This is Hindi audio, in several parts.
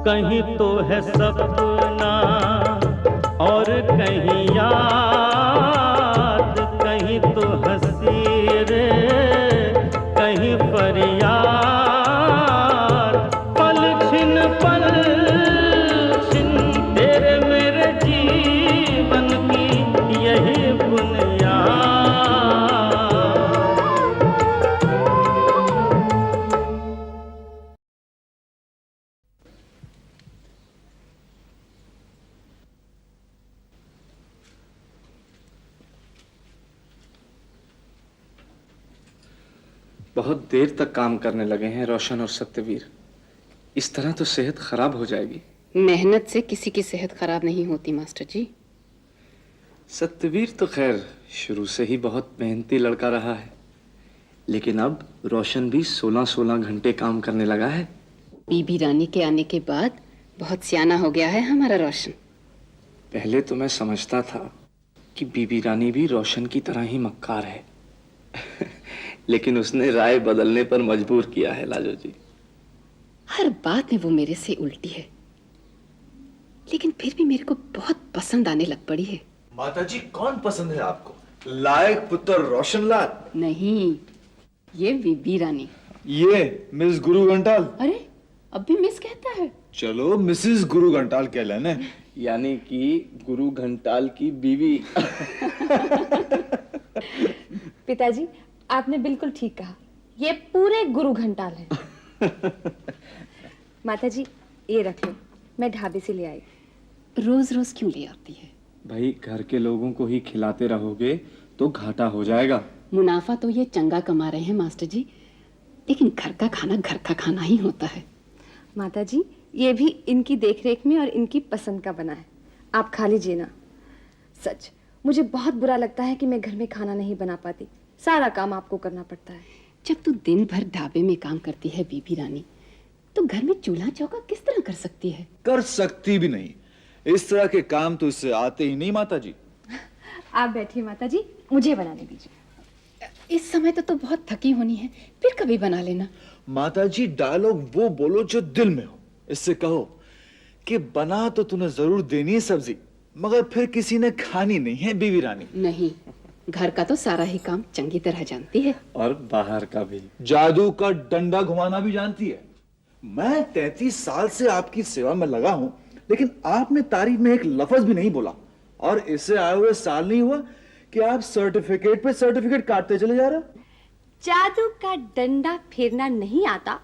कहीं तो है सपना और कहीं याद, कहीं तो हंसी रे कहीं फरियाद। पल छिन तेरे मेरे जीवन की यही बुनियाद। बहुत देर तक काम करने लगे हैं रोशन और सत्यवीर। इस तरह तो सेहत खराब हो जाएगी। मेहनत से किसी की सेहत खराब नहीं होती मास्टर जी। सत्यवीर तो खैर शुरू से ही बहुत मेहनती लड़का रहा है, लेकिन अब रोशन भी 16-16 घंटे काम करने लगा है। बीबी रानी के आने के बाद बहुत सियाना हो गया है हमारा रोशन। पहले तो मैं समझता था कि बीबी रानी भी रोशन की तरह ही मक्कार है लेकिन उसने राय बदलने पर मजबूर किया है लाजो जी। हर बात में वो मेरे से उल्टी है, लेकिन फिर भी मेरे को बहुत पसंद आने लग पड़ी है। माताजी कौन पसंद है आपको? लायक पुत्र रोशनलाल? नहीं, ये बीबी रानी। ये मिस गुरु घंटाल? अरे अब भी मिस कहता है। चलो मिसेस गुरु घंटाल कह लेने। यानी कि गुरु घंटाल की बीवी पिताजी आपने बिल्कुल ठीक कहा, ये पूरे गुरु घंटाल हैं। माताजी ये रख लो, मैं ढाबे से ले आई। रोज रोज क्यों ले आती है? भाई घर के लोगों को ही खिलाते रहोगे तो घाटा हो जाएगा। मुनाफा तो ये चंगा कमा रहे हैं मास्टर जी, लेकिन घर का खाना घर का खाना ही होता है। माताजी ये भी इनकी देखरेख में और इनकी पसंद का बना है, आप खा लीजिए ना। सच मुझे बहुत बुरा लगता है कि मैं घर में खाना नहीं बना पाती, सारा काम आपको करना पड़ता है। जब तू दिन भर ढाबे में काम करती है बीबी रानी, तो घर में चूल्हा चौका किस तरह कर सकती है? कर सकती भी नहीं, इस तरह के काम तो इससे आते ही नहीं माताजी। आप बैठिए माताजी, मुझे बनाने दीजिए। इस समय तो बहुत थकी होनी है, फिर कभी बना लेना। माताजी डायलॉग वो बोलो जो दिल में हो। इससे कहो कि बना तो तूने जरूर देनी है सब्जी, मगर फिर किसी ने खानी नहीं है बीवी रानी। नहीं, घर का तो सारा ही काम चंगी तरह जानती है, और बाहर का भी। जादू का डंडा घुमाना भी जानती है। मैं 33 साल से आपकी सेवा में लगा हूं, लेकिन आपने तारीफ में एक लफ्ज भी नहीं बोला, और इससे आए हुए साल नहीं हुआ कि आप सर्टिफिकेट पे सर्टिफिकेट काटते चले जा रहे हो। जादू का डंडा फेरना नहीं आता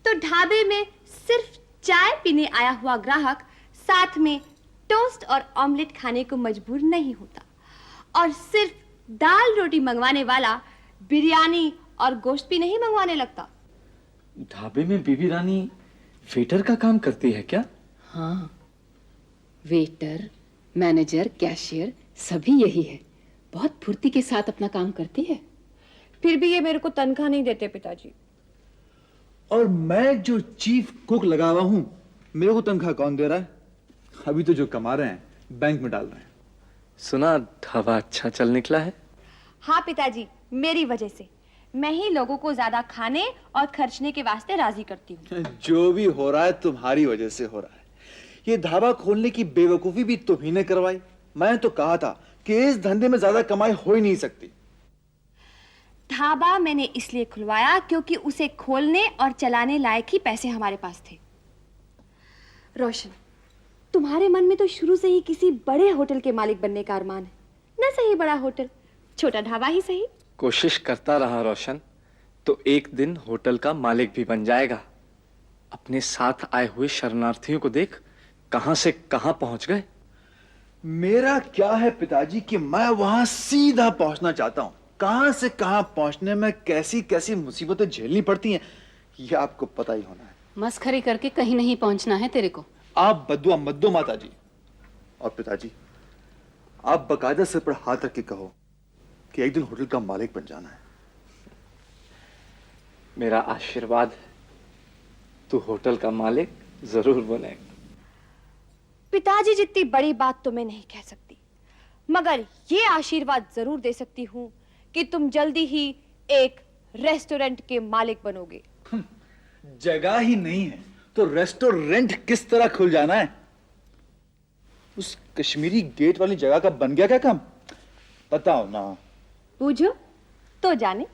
तो ढाबे में सिर्फ चाय पीने आया हुआ ग्राहक साथ में टोस्ट और ऑमलेट खाने को मजबूर नहीं होता, और सिर्फ दाल रोटी मंगवाने वाला बिरयानी और गोश्त भी नहीं मंगवाने लगता। ढाबे में बीबी रानी वेटर का काम करती है क्या? हाँ, वेटर, मैनेजर, कैशियर सभी यही है। बहुत फुर्ती के साथ अपना काम करती है। फिर भी ये मेरे को तनख्वाह नहीं देते पिताजी। और मैं जो चीफ कुक लगा हुआ हूं, मेरे को तनख्वाह कौन दे रहा है? अभी तो जो कमा रहे हैं बैंक में डाल रहे हैं। सुना ढाबा अच्छा चल निकला है? हाँ पिताजी, मेरी वजह से। मैं ही लोगों को ज्यादा खाने और खर्चने के वास्ते राजी करती हूँ। जो भी हो रहा है तुम्हारी वजह से हो रहा है। ये ढाबा खोलने की बेवकूफी भी तुम्ही ने करवाई। मैं तो कहा था कि इस धंधे में ज्यादा कमाई हो ही नहीं सकती। ढाबा मैंने इसलिए खुलवाया क्योंकि उसे खोलने और चलाने लायक ही पैसे हमारे पास थे। रोशन, तुम्हारे मन में तो शुरू से ही किसी बड़े होटल के मालिक बनने का अरमान है। न सही बड़ा होटल, छोटा ढाबा ही सही। कोशिश करता रहा रोशन, तो एक दिन होटल का मालिक भी बन जाएगा। अपने साथ आए हुए शरणार्थियों को देख, कहां से कहां पहुंच गए। मेरा क्या है पिताजी कि मैं वहां सीधा पहुंचना चाहता हूं। कहां से कहां पहुंचने में कैसी कैसी मुसीबतें झेलनी पड़ती हैं, यह आपको पता ही होना है। मस्खरी करके कहीं नहीं पहुंचना है तेरे को। आप बद्दुआ मत दो माताजी। और पिताजी, आप बकायदा सिर पर हाथ रख के कहो कि एक दिन होटल का मालिक बन जाना है। मेरा आशीर्वाद है, तू होटल का मालिक जरूर बनेगा। पिताजी जितनी बड़ी बात तो मैं नहीं कह सकती, मगर ये आशीर्वाद जरूर दे सकती हूँ कि तुम जल्दी ही एक रेस्टोरेंट के मालिक बनोगे। जगह ही नहीं है तो रेस्टोरेंट किस तरह खुल जाना है? उस कश्मीरी गेट वाली जगह का बन गया क्या काम? बताओ ना। पूछो तो जाने।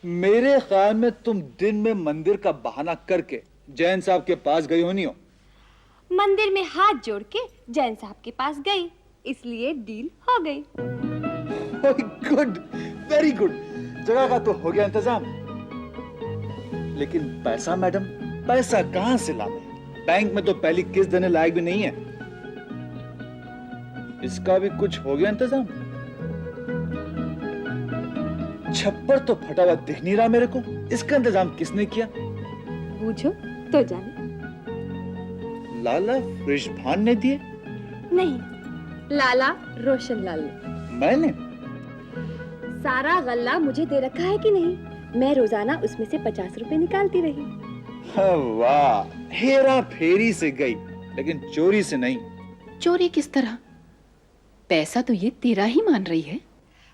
मेरे ख्याल में तुम दिन में मंदिर का बहाना करके जैन साहब के पास गई होनी हो। मंदिर में हाथ जोड़ के जैन साहब के पास गई, इसलिए डील हो गई। Good, very good. जगह का तो हो गया इंतजाम, लेकिन पैसा मैडम, पैसा कहां से लाना? बैंक में तो पहली किस्त देने लायक भी नहीं है। इसका भी कुछ हो गया इंतजाम? छप्पर तो फटा हुआ दिख नहीं रहा मेरे को, इसका इंतजाम किसने किया? पूछो तो जाने। लाला वृषभान ने दिए? नहीं, लाला रोशन लाल ने। मैंने? सारा गल्ला मुझे दे रखा है कि नहीं? मैं रोजाना उसमें से 50 रुपए निकालती रही। वाह, हेरा फेरी से गई, लेकिन चोरी से नहीं। चोरी किस तरह? पैसा तो ये तेरा ही मान रही है।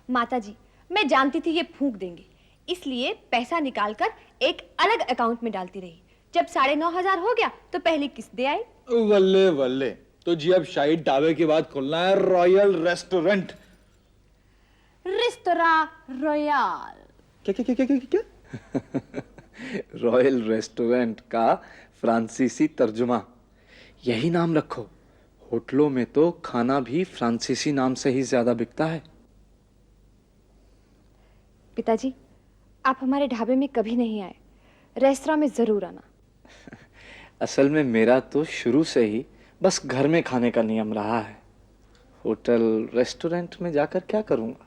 माताजी, मैं जानती थी ये फूंक देंगे, इसलिए पैसा निकालकर एक अलग अकाउंट में डालती रही। जब 9,500 हो गया तो पहली किस्त दे आई। वल्ले वल्ले, तो जी अब शाही ढाबे के बाद खुलना है रॉयल रेस्टोरेंट। रेस्तोरा रॉयल। क्या क्या क्या क्या क्या क्या? रॉयल रेस्टोरेंट का फ्रांसीसी तर्जुमा, यही नाम रखो। होटलों में तो खाना भी फ्रांसीसी नाम से ही ज्यादा बिकता है। पिताजी, आप हमारे ढाबे में कभी नहीं आए, रेस्तरां में जरूर आना। असल में मेरा तो शुरू से ही बस घर में खाने का नियम रहा है। होटल रेस्टोरेंट में जाकर क्या करूंगा?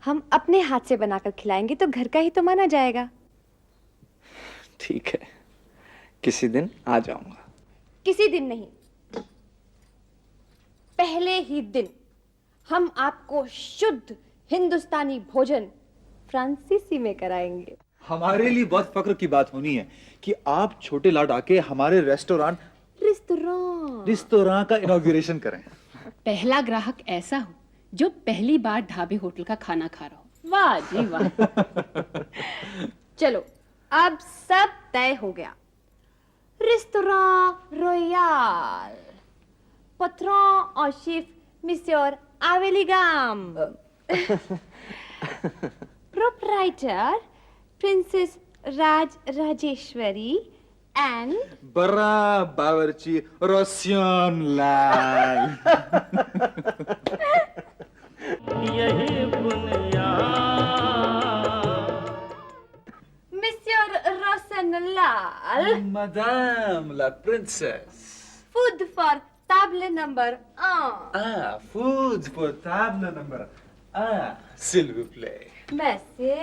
हम अपने हाथ से बनाकर खिलाएंगे तो घर का ही तो माना जाएगा। ठीक है, किसी दिन आ जाऊंगा। किसी दिन नहीं, पहले ही दिन हम आपको शुद्ध हिंदुस्तानी भोजन फ्रांसीसी में कराएंगे। हमारे लिए बहुत फक्र की बात होनी है कि आप छोटे लाड आके हमारे रेस्टोरेंट का इनॉग्रेशन करें। पहला ग्राहक ऐसा हो जो पहली बार ढाबे होटल का खाना खा रहा हो। वाह जी वाह। चलो, अब सब तय हो गया। Restaurant royal, patron en chef Monsieur Aveligam, proprietor Princess Raj Rajeshwari and बड़ा बावर्ची रोशन लाल। यही बुनियाद Monsieur Rosen Lal. Madame la princesse. Food for table number 1. Food for table number 1, s'il vous plaît. Merci.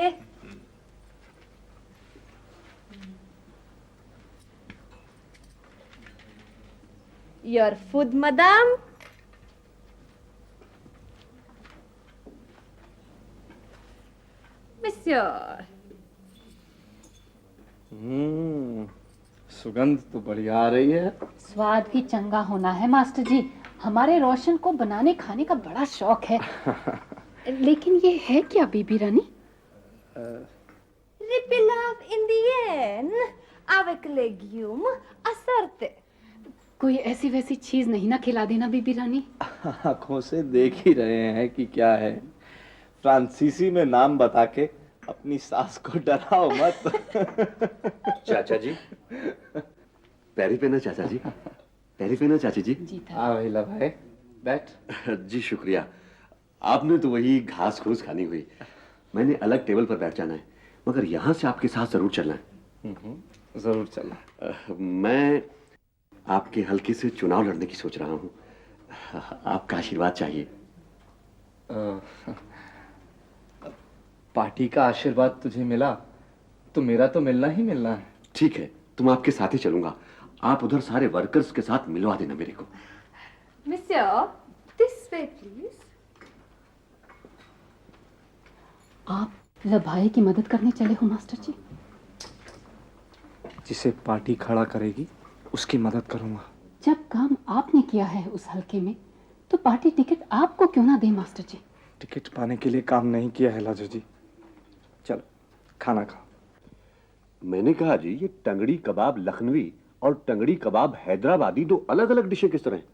Your food, madame. Monsieur. सुगंध तो बढ़िया आ रही है। स्वाद भी चंगा होना है मास्टर जी। हमारे रोशन को बनाने खाने का बड़ा शौक है। लेकिन ये है क्या बीबी रानी? Ripilave indienne avec légumes assortés. कोई ऐसी वैसी चीज नहीं ना खिला देना बीबी रानी। आंखों से देख ही रहे हैं कि क्या है। फ्रांसीसी में नाम बता के अपनी सास को डराओ मत। चाचा जी, पैरी पेना चाचा जी, पैरी पेना चाची जी। हाँ भैया भाई, बैठ। जी शुक्रिया। आपने तो वही घास फूस खानी हुई। मैंने अलग टेबल पर बैठ जाना है, मगर यहाँ से आपके साथ जरूर चलना है। जरूर चलना। मैं आपके हल्के से चुनाव लड़ने की सोच रहा हूँ। आपका आशीर्वाद चाहिए। पार्टी का आशीर्वाद तुझे मिला तो मेरा तो मिलना ही मिलना है। ठीक है, तुम आपके साथ ही चलूंगा। आप उधर सारे वर्कर्स के साथ मिलवा देना मेरे को। Monsieur, this way please. आप लभाई की मदद करने चले हो मास्टर जी? जिसे पार्टी खड़ा करेगी उसकी मदद करूंगा। जब काम आपने किया है उस हलके में, तो पार्टी टिकट आपको क्यों ना दे मास्टर जी? टिकट पाने के लिए काम नहीं किया है लाजो जी। चलो खाना खाओ। मैंने कहा जी, ये टंगड़ी कबाब लखनवी और टंगड़ी कबाब हैदराबादी दो अलग अलग डिशें किस तरह हैं?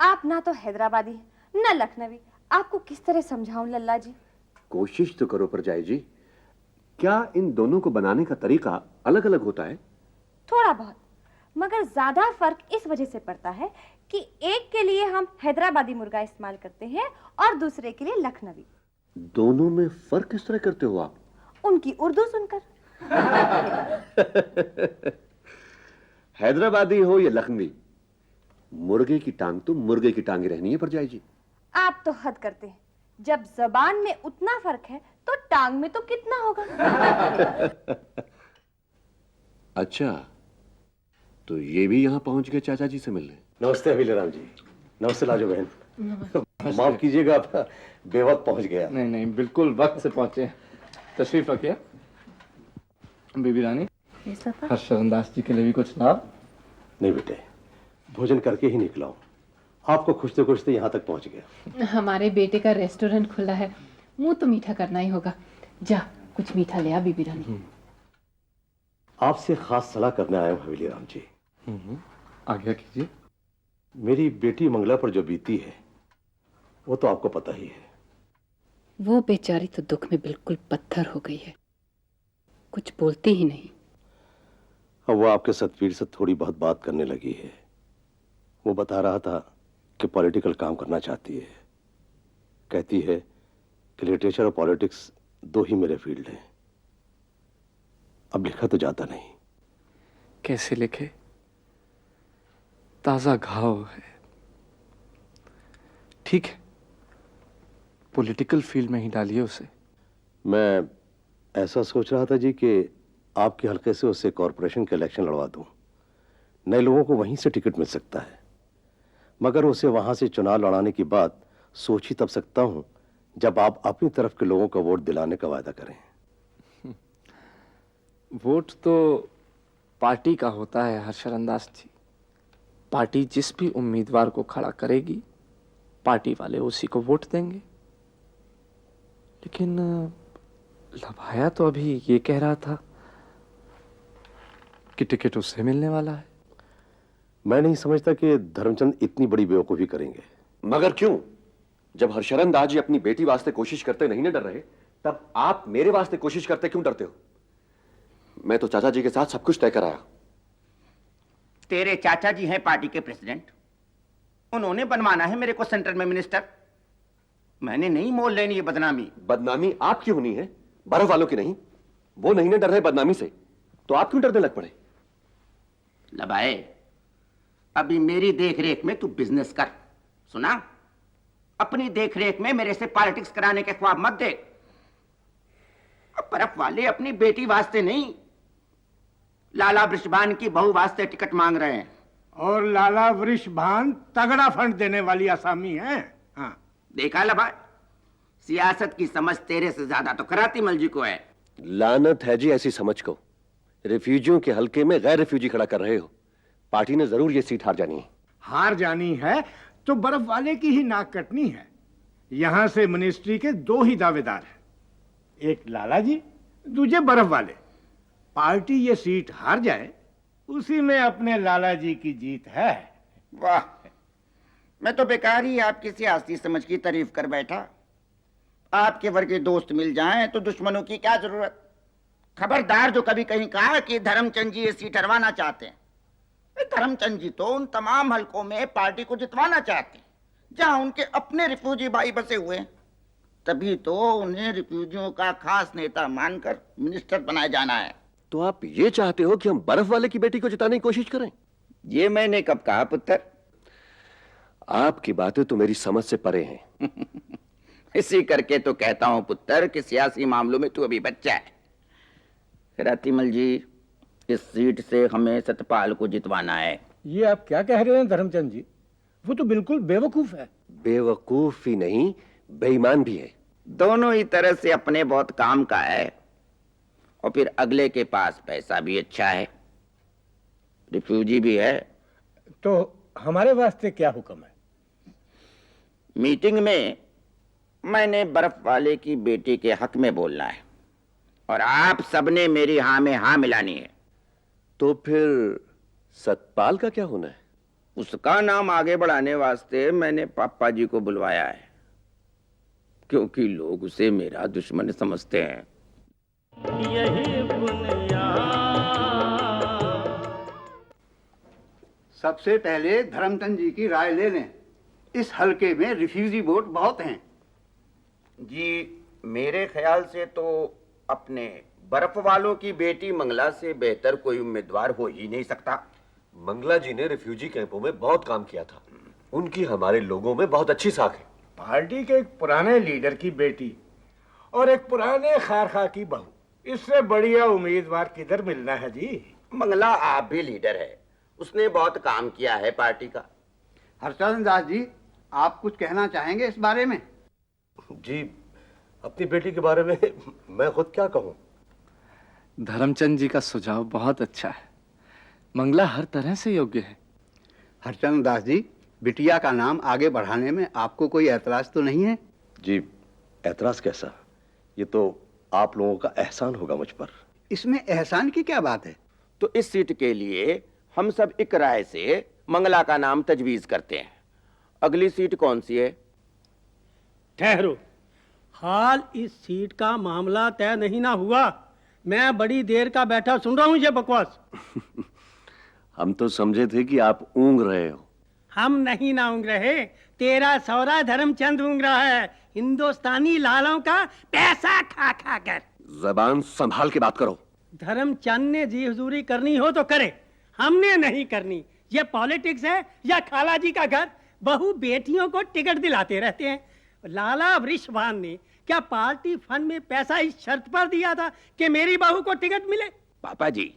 आप ना तो हैदराबादी हैं, ना लखनवी। आपको किस तरह समझाऊं लल्ला जी? कोशिश तो करो परजाई जी। क्या इन दोनों को बनाने का तरीका अलग अलग होता है? थोड़ा बहुत, मगर ज्यादा फर्क इस वजह से पड़ता है कि एक के लिए हम हैदराबादी मुर्गा इस्तेमाल करते हैं और दूसरे के लिए लखनवी। दोनों में फर्क किस तरह करते हो आप? उनकी उर्दू सुनकर। हैदराबादी हो या लखनवी, मुर्गे की टांग तो मुर्गे की टांग ही रहनी है परजाई जी। आप तो हद करते हैं। जब जबान में उतना फर्क है तो टांग में तो कितना होगा। अच्छा, तो ये भी यहाँ पहुंच गए चाचा जी से मिलने। नमस्ते अभिलाराम जी। नमस्ते लाजो बहन। माफ कीजिएगा, बेवक्त पहुंच गया। नहीं नहीं, बिल्कुल वक्त से पहुंचे। तशरीफ रखिए। बीबी रानी, हर्षरंदास जी के लिए भी कुछ लाभ? नहीं बेटे, भोजन करके ही निकला हूं। आपको खुशते खुशते यहाँ तक पहुंच गया। हमारे बेटे का रेस्टोरेंट खुला है, मुंह तो मीठा करना ही होगा। जा कुछ मीठा ले आ बीबी रानी। आपसे खास सलाह करने आया हूं हवेलीराम जी। आज्ञा कीजिए। मेरी बेटी मंगला पर जो बीती है वो तो आपको पता ही है। वो बेचारी तो दुख में बिल्कुल पत्थर हो गई है, कुछ बोलती ही नहीं। अब वो आपके सतवीर से थोड़ी बहुत बात करने लगी है। वो बता रहा था कि पॉलिटिकल काम करना चाहती है। कहती है कि लिटरेचर और पॉलिटिक्स दो ही मेरे फील्ड हैं। अब लिखा तो जाता नहीं। कैसे लिखे? ताजा घाव है। ठीक है, पॉलिटिकल फील्ड में ही डालिए उसे। मैं ऐसा सोच रहा था जी कि आपके हल्के से उससे कॉरपोरेशन के इलेक्शन लड़वा दूं। नए लोगों को वहीं से टिकट मिल सकता है, मगर उसे वहां से चुनाव लड़ाने की बात सोच ही तब सकता हूं जब आप अपनी तरफ के लोगों का वोट दिलाने का वादा करें। वोट तो पार्टी का होता है हर्षरंदास जी। पार्टी जिस भी उम्मीदवार को खड़ा करेगी, पार्टी वाले उसी को वोट देंगे। लेकिन लभाया तो अभी ये कह रहा था कि टिकट उससे मिलने वाला है। मैं नहीं समझता कि धर्मचंद इतनी बड़ी बेवकूफी करेंगे। मगर क्यों? जब हर्षरंदास जी अपनी बेटी वास्ते कोशिश करते नहीं ना डर रहे, तब आप मेरे वास्ते कोशिश करते क्यों डरते हो? मैं तो चाचा जी के साथ सब कुछ तय कराया। तेरे चाचा जी हैं पार्टी के प्रेसिडेंट, उन्होंने बनवाना है मेरे को सेंटर में मिनिस्टर। मैंने नहीं मोल लेनी है बदनामी। बदनामी आपकी होनी है, बर्फ वालों की नहीं। वो नहीं ना डर रहे बदनामी से, तो आप क्यों डरने लग पड़े? लबाए, अभी मेरी देखरेख में तू बिजनेस कर। सुना? अपनी देखरेख में मेरे से पॉलिटिक्स कराने के ख्वाब मत देख। अब बर्फ वाले अपनी बेटी वास्ते नहीं, लाला वृषभान की बहू वास्ते टिकट मांग रहे हैं। और लाला वृषभान तगड़ा फंड देने वाली आसामी है। हाँ, देखा लबा, सियासत की समझ तेरे से ज्यादा तो कराती मल जी को है। लानत है जी ऐसी समझ को। रिफ्यूजियों के हलके में गैर रिफ्यूजी खड़ा कर रहे हो। पार्टी ने जरूर ये सीट हार जानी है। हार जानी है तो बर्फ वाले की ही नाक कटनी है। यहां से मिनिस्ट्री के दो ही दावेदार हैं, एक लाला जी, दूजे बर्फ वाले। पार्टी ये सीट हार जाए, उसी में अपने लाला जी की जीत है। वाह, मैं तो बेकार ही आपकी सियासी समझ की तारीफ कर बैठा। आपके वर्ग दोस्त मिल जाएं तो दुश्मनों की क्या जरूरत। खबरदार जो कभी कहीं कहा कि धर्मचंद जी ये सीट हरवाना चाहते हैं। धर्मचंद जी तो उन तमाम हलकों में पार्टी को जितवाना चाहते हैं जहां उनके अपने रिफ्यूजी भाई बसे हुए हैं। तभी तो उन्हें रिफ्यूजियों का खास नेता मानकर मिनिस्टर बनाया जाना है। तो आप ये चाहते हो कि हम बर्फ वाले की बेटी को जिताने की कोशिश करें? ये मैंने कब कहा पुत्र? आपकी बातें तो मेरी समझ से परे हैं। इसी करके तो कहता हूं पुत्र कि सियासी मामलों में तू अभी बच्चा है। रतिमल जी, इस सीट से हमें सतपाल को जितवाना है। ये आप क्या कह रहे हैं धर्मचंद जी? वो तो बिल्कुल बेवकूफ है। बेवकूफ ही नहीं, बेईमान भी है। दोनों ही तरह से अपने बहुत काम का है, और फिर अगले के पास पैसा भी अच्छा है, रिफ्यूजी भी है। तो हमारे वास्ते क्या हुक्म है? मीटिंग में मैंने बर्फ वाले की बेटी के हक में बोलना है और आप सबने मेरी हाँ में हाँ मिलानी है। तो फिर सतपाल का क्या होना है? उसका नाम आगे बढ़ाने वास्ते मैंने पापा जी को बुलवाया है, क्योंकि लोग उसे मेरा दुश्मन समझते हैं। यही बुनियाद। सबसे पहले धर्मचंद जी की राय ले लें। इस हलके में रिफ्यूजी वोट बहुत हैं। जी, मेरे ख्याल से तो अपने बर्फ वालों की बेटी मंगला से बेहतर कोई उम्मीदवार हो ही नहीं सकता। मंगला जी ने रिफ्यूजी कैंपों में बहुत काम किया था। उनकी हमारे लोगों में बहुत अच्छी साख है। पार्टी के एक पुराने लीडर की बेटी और एक पुराने खारखा की बहू, इससे बढ़िया उम्मीदवार किधर मिलना है जी? मंगला आप भी लीडर है, उसने बहुत काम किया है पार्टी का। हर्षचंद्र दास जी, आप कुछ कहना चाहेंगे इस बारे में? जी, अपनी बेटी के बारे में मैं खुद क्या कहूँ। धर्मचंद जी का सुझाव बहुत अच्छा है। मंगला हर तरह से योग्य है। हर्षचंद्र दास जी, बिटिया का नाम आगे बढ़ाने में आपको कोई ऐतराज तो नहीं है? जी, ऐतराज कैसा? ये तो आप लोगों का एहसान होगा मुझ पर। इसमें एहसान की क्या बात है? तो इस सीट के लिए हम सब एक राय से मंगला का नाम तजवीज करते हैं। अगली सीट कौन सी है? ठहरो, हाल इस सीट का मामला तय नहीं ना हुआ। मैं बड़ी देर का बैठा सुन रहा हूं ये बकवास। हम तो समझे थे कि आप ऊँग रहे हो। हम नहीं ना ऊँग रहे, तेरा सौरा धर्मचंद ऊँग रहा है, हिंदुस्तानी लालों का पैसा खा खा कर। जबान संभाल के बात करो। धर्मचंद ने जी हुजूरी करनी हो तो करे, हमने नहीं करनी। ये पॉलिटिक्स है या खाला जी का घर? बहू बेटियों को टिकट दिलाते रहते हैं। लाला वृषभान ने क्या पार्टी फंड में पैसा इस शर्त पर दिया था कि मेरी बहू को टिकट मिले? पापा जी,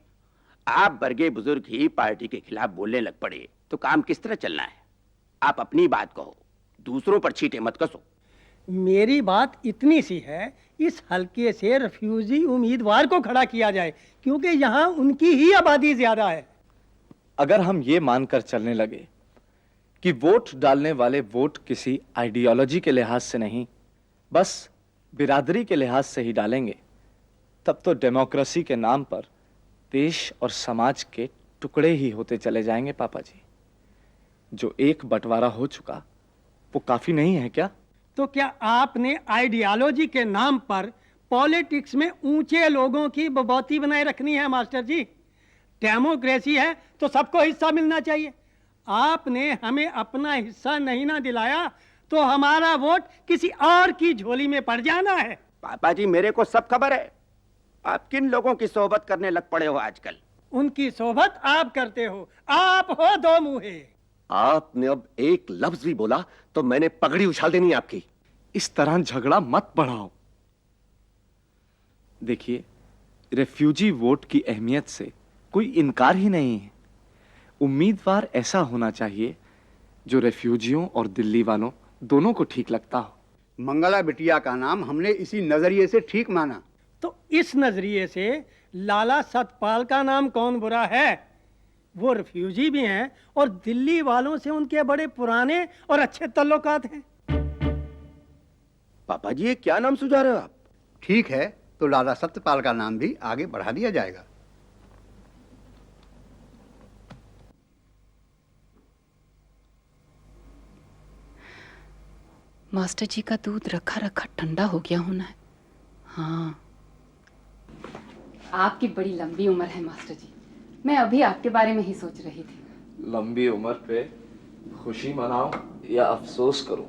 आप बरगे बुजुर्ग ही पार्टी के खिलाफ बोलने लग पड़े तो काम किस तरह चलना है? आप अपनी बात कहो, दूसरों पर छींटे मत कसो। मेरी बात इतनी सी है, इस हलके से रिफ्यूजी उम्मीदवार को खड़ा किया जाए, क्योंकि यहाँ उनकी ही आबादी ज्यादा है। अगर हम ये मानकर चलने लगे कि वोट डालने वाले वोट किसी आइडियोलॉजी के लिहाज से नहीं, बस बिरादरी के लिहाज से ही डालेंगे, तब तो डेमोक्रेसी के नाम पर देश और समाज के टुकड़े ही होते चले जाएंगे। पापा जी, जो एक बंटवारा हो चुका वो काफी नहीं है क्या? तो क्या आपने आइडियोलॉजी के नाम पर पॉलिटिक्स में ऊंचे लोगों की बबौती बनाए रखनी है मास्टर जी? डेमोक्रेसी है तो सबको हिस्सा मिलना चाहिए। आपने हमें अपना हिस्सा नहीं ना दिलाया तो हमारा वोट किसी और की झोली में पड़ जाना है। पापा जी, मेरे को सब खबर है। आप किन लोगों की सोहबत करने लग पड़े हो आजकल। उनकी सोहबत आप करते हो, आप हो दो मुंहे। आपने अब एक लफ्ज भी बोला तो मैंने पगड़ी उछाल देनी है आपकी। इस तरह झगड़ा मत बढ़ाओ। देखिए, रेफ्यूजी वोट की अहमियत से कोई इनकार ही नहीं है। उम्मीदवार ऐसा होना चाहिए जो रेफ्यूजियों और दिल्ली वालों दोनों को ठीक लगता हो। मंगला बिटिया का नाम हमने इसी नजरिए से ठीक माना। तो इस नजरिए से लाला सतपाल का नाम कौन बुरा है? वो रिफ्यूजी भी हैं और दिल्ली वालों से उनके बड़े पुराने और अच्छे तल्लुकात हैं। पापा जी, ये क्या नाम सुझा रहे हो आप? ठीक है, तो लाला सत्यपाल का नाम भी आगे बढ़ा दिया जाएगा। मास्टर जी का दूध रखा रखा ठंडा हो गया होना है। हाँ, आपकी बड़ी लंबी उम्र है मास्टर जी। मैं अभी आपके बारे में ही सोच रही थी। लंबी उम्र पे खुशी मनाऊं या अफसोस करूं,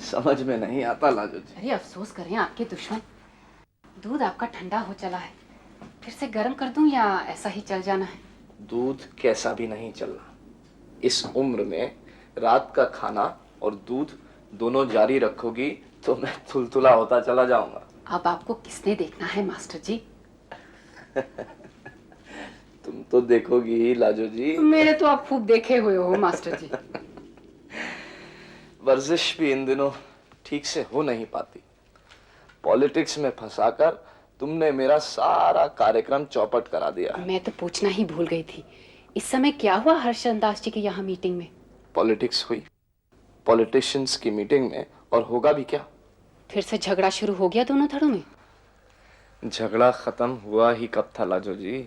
समझ में नहीं आता लाजो जी। अरे अफसोस करें आपके दुश्मन। दूध आपका ठंडा हो चला है, फिर से गर्म कर दूं या ऐसा ही चल जाना है? दूध कैसा भी नहीं चलना। इस उम्र में रात का खाना और दूध दोनों जारी रखोगी तो मैं तुलतुला होता चला जाऊंगा। अब आपको किसने देखना है मास्टर जी? तुम तो देखोगी ही लाजो जी। मेरे तो आप खूब देखे हुए हो मास्टर जी। वर्जिश भी इन दिनों ठीक से हो नहीं पाती। पॉलिटिक्स में फंसाकर तुमने मेरा सारा कार्यक्रम चौपट करा दिया। मैं तो पूछना ही भूल गई थी, इस समय क्या हुआ हर्षचंद्र दास जी के यहाँ मीटिंग में? पॉलिटिक्स हुई, पॉलिटिशियंस की मीटिंग में, और होगा भी क्या? फिर से झगड़ा शुरू हो गया दोनों धड़ों में। झगड़ा खत्म हुआ ही कब था लाजो जी?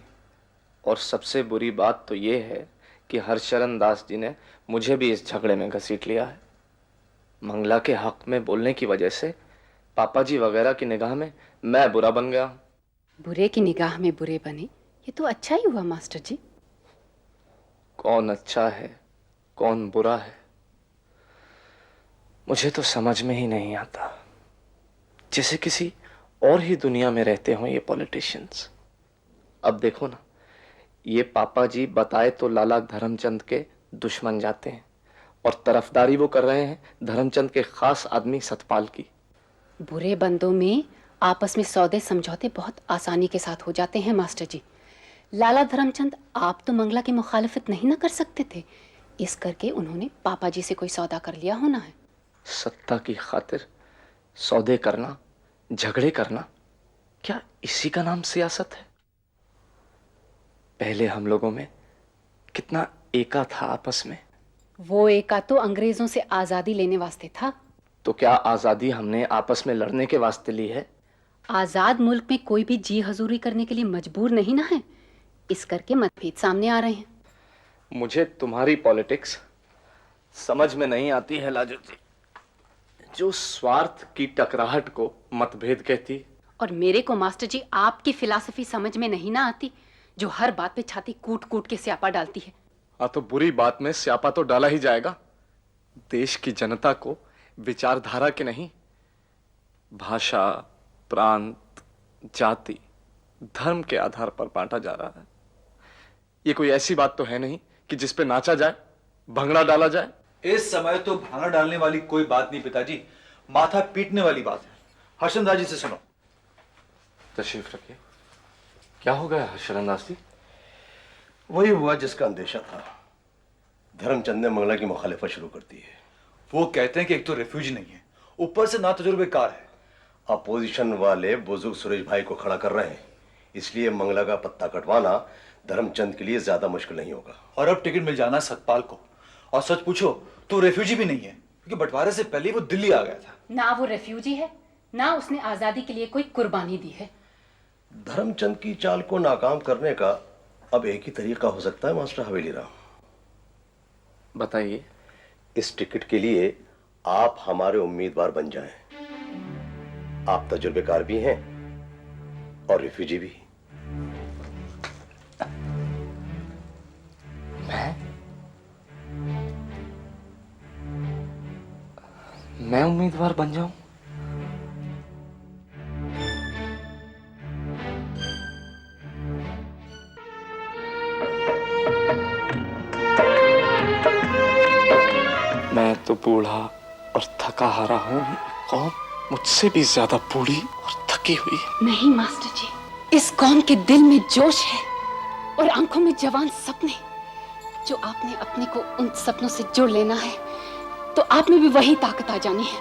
और सबसे बुरी बात तो ये है कि हरशरण दास जी ने मुझे भी इस झगड़े में घसीट लिया है। मंगला के हक में बोलने की वजह से पापा जी वगैरह की निगाह में मैं बुरा बन गया। बुरे की निगाह में बुरे बने, ये तो अच्छा ही हुआ मास्टर जी। कौन अच्छा है कौन बुरा है मुझे तो समझ में ही नहीं आता। जैसे किसी और ही दुनिया में रहते हों ये पॉलिटिशियंस। अब देखो ना, ये पापा जी बताए तो लाला धर्मचंद के दुश्मन जाते हैं और तरफदारी वो कर रहे हैं धर्मचंद के खास आदमी सतपाल की। बुरे बंदों में आपस में सौदे समझौते बहुत आसानी के साथ हो जाते हैं मास्टर जी। लाला धर्मचंद आप तो मंगला की मुखालिफत नहीं ना कर सकते थे, इस करके उन्होंने पापा जी से कोई सौदा कर लिया होना है। सत्ता की खातिर सौदे करना, झगड़े करना, क्या इसी का नाम सियासत है? पहले हम लोगों में कितना एका था आपस में। वो एका तो अंग्रेजों से आजादी लेने वास्ते था। तो क्या आजादी हमने आपस में लड़ने के वास्ते ली है? आजाद मुल्क में कोई भी जी हजूरी करने के लिए मजबूर नहीं ना है, इस करके मतभेद सामने आ रहे हैं। मुझे तुम्हारी पॉलिटिक्स समझ में नहीं आती है लाजो जी, जो स्वार्थ की टकराहट को मतभेद कहती। और मेरे को मास्टर जी आपकी फिलॉसफी समझ में नहीं ना आती, जो हर बात पे छाती कूट कूट के स्यापा डालती है। हाँ, तो बुरी बात में स्यापा तो डाला ही जाएगा। देश की जनता को विचारधारा के नहीं, भाषा, प्रांत, जाति, धर्म के आधार पर बांटा जा रहा है। ये कोई ऐसी बात तो है नहीं कि जिस पे नाचा जाए, भंगड़ा डाला जाए। इस समय तो भांगा डालने वाली कोई बात नहीं पिताजी, माथा पीटने वाली बात है। हर्षन दास जी से सुनो। तशरीफ रखिए। क्या हो गया हर्षन दास जी? वही हुआ जिसका अंदेशा था। धर्मचंद ने मंगला की मुखालिफत शुरू कर दी है। वो कहते हैं कि एक तो रेफ्यूजी नहीं है, ऊपर से ना तजुर्बेकार है। अपोजिशन वाले बुजुर्ग सुरेश भाई को खड़ा कर रहे हैं, इसलिए मंगला का पत्ता कटवाना धर्मचंद के लिए ज्यादा मुश्किल नहीं होगा। और अब टिकट मिल जाना सतपाल को। और सच पूछो तो रेफ्यूजी भी नहीं है, क्योंकि बंटवारे से पहले वो दिल्ली आ गया था। ना वो रेफ्यूजी है, ना उसने आजादी के लिए कोई कुर्बानी दी है। धर्मचंद की चाल को नाकाम करने का अब एक ही तरीका हो सकता है मास्टर हवेली राम। बताइए। इस टिकट के लिए आप हमारे उम्मीदवार बन जाएं। आप तजुर्बेकार भी हैं और रिफ्यूजी भी। मैं उम्मीदवार बन जाऊं? मैं तो बूढ़ा और थका हारा हूं, कौम मुझसे भी ज्यादा बूढ़ी और थकी हुई है। नहीं मास्टर जी, इस कौम के दिल में जोश है और आंखों में जवान सपने, जो आपने अपने को उन सपनों से जोड़ लेना है, तो आप में भी वही ताकत आ जानी है।